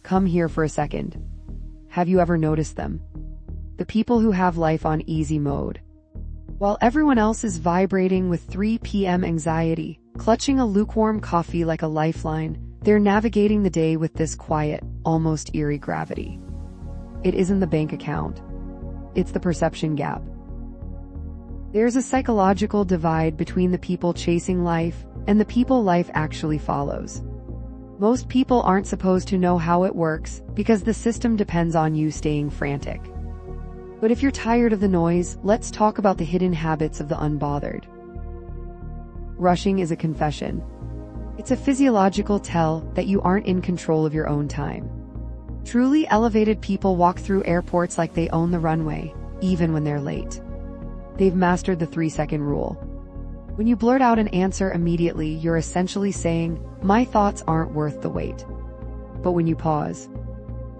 Come here for a second. Have you ever noticed them? The people who have life on easy mode. While everyone else is vibrating with 3 p.m. anxiety, clutching a lukewarm coffee like a lifeline, they're navigating the day with this quiet, almost eerie gravity. It isn't the bank account. It's the perception gap. There's a psychological divide between the people chasing life and the people life actually follows. Most people aren't supposed to know how it works because the system depends on you staying frantic. But if you're tired of the noise, let's talk about the hidden habits of the unbothered. Rushing is a confession. It's a physiological tell that you aren't in control of your own time. Truly elevated people walk through airports like they own the runway, even when they're late. They've mastered the 3-second rule. When you blurt out an answer immediately, you're essentially saying, "My thoughts aren't worth the wait." But when you pause,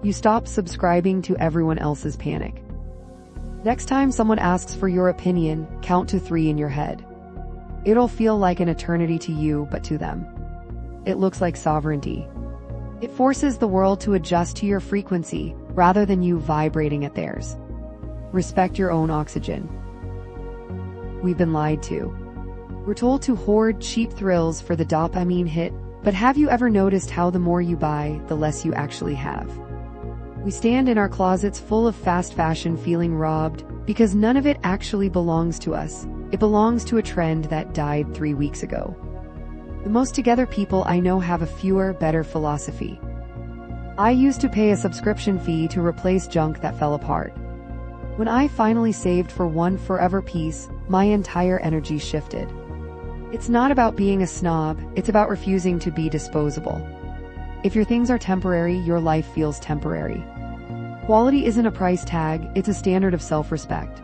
you stop subscribing to everyone else's panic. Next time someone asks for your opinion, count to 3 in your head. It'll feel like an eternity to you, but to them, it looks like sovereignty. It forces the world to adjust to your frequency rather than you vibrating at theirs. Respect your own oxygen. We've been lied to. We're told to hoard cheap thrills for the dopamine hit, but have you ever noticed how the more you buy, the less you actually have? We stand in our closets full of fast fashion feeling robbed because none of it actually belongs to us. It belongs to a trend that died 3 weeks ago. The most together people I know have a fewer, better philosophy. I used to pay a subscription fee to replace junk that fell apart. When I finally saved for one forever piece, my entire energy shifted. It's not about being a snob, it's about refusing to be disposable. If your things are temporary, your life feels temporary. Quality isn't a price tag, it's a standard of self-respect.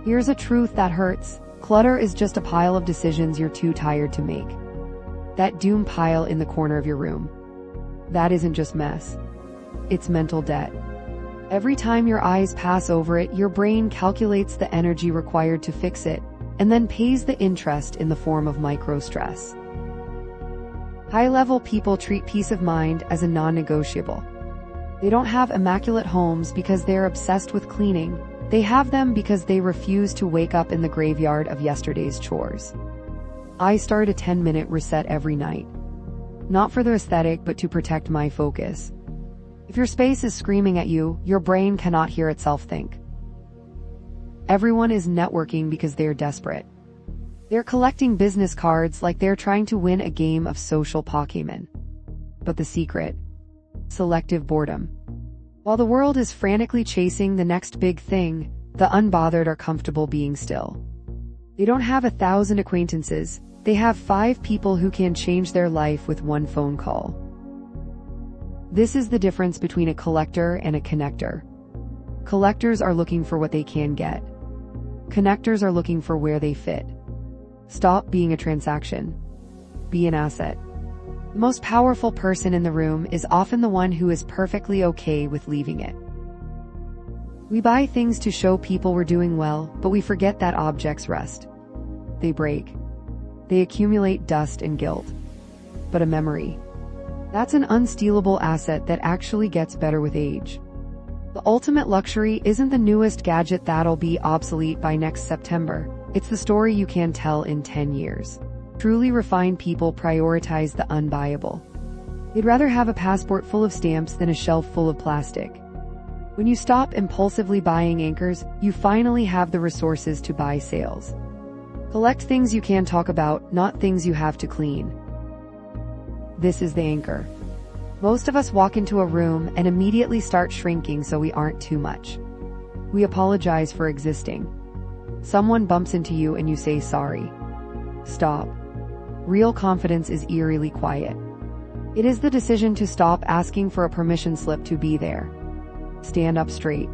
Here's a truth that hurts. Clutter is just a pile of decisions you're too tired to make. That doom pile in the corner of your room. That isn't just mess. It's mental debt. Every time your eyes pass over it, your brain calculates the energy required to fix it, and then pays the interest in the form of micro-stress. High-level people treat peace of mind as a non-negotiable. They don't have immaculate homes because they're obsessed with cleaning. They have them because they refuse to wake up in the graveyard of yesterday's chores. I start a 10-minute reset every night. Not for the aesthetic, but to protect my focus. If your space is screaming at you, your brain cannot hear itself think. Everyone is networking because they're desperate. They're collecting business cards like they're trying to win a game of social Pokemon. But the secret? Selective boredom. While the world is frantically chasing the next big thing, the unbothered are comfortable being still. They don't have 1,000 acquaintances, they have 5 people who can change their life with one phone call. This is the difference between a collector and a connector. Collectors are looking for what they can get. Connectors are looking for where they fit. Stop being a transaction. Be an asset. The most powerful person in the room is often the one who is perfectly okay with leaving it. We buy things to show people we're doing well, but we forget that objects rust. They break. They accumulate dust and guilt. But a memory, that's an unstealable asset that actually gets better with age. The ultimate luxury isn't the newest gadget that'll be obsolete by next September. It's the story you can tell in 10 years. Truly refined people prioritize the unbuyable. They'd rather have a passport full of stamps than a shelf full of plastic. When you stop impulsively buying anchors, you finally have the resources to buy sales. Collect things you can talk about, not things you have to clean. This is the anchor. Most of us walk into a room and immediately start shrinking so we aren't too much. We apologize for existing. Someone bumps into you and you say sorry. Stop. Real confidence is eerily quiet. It is the decision to stop asking for a permission slip to be there. Stand up straight.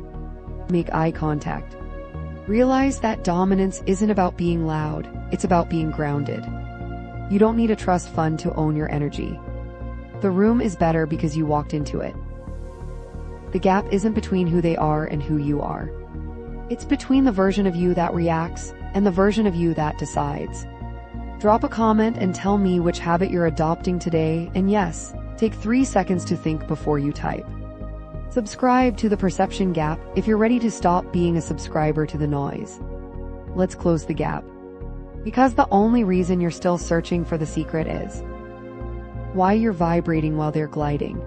Make eye contact. Realize that dominance isn't about being loud, it's about being grounded. You don't need a trust fund to own your energy. The room is better because you walked into it. The gap isn't between who they are and who you are. It's between the version of you that reacts and the version of you that decides. Drop a comment and tell me which habit you're adopting today, and yes, Take 3 seconds to think before you type. Subscribe to the perception gap if you're ready to stop being a subscriber to the noise. Let's close the gap. Because the only reason you're still searching for the secret is why you're vibrating while they're gliding.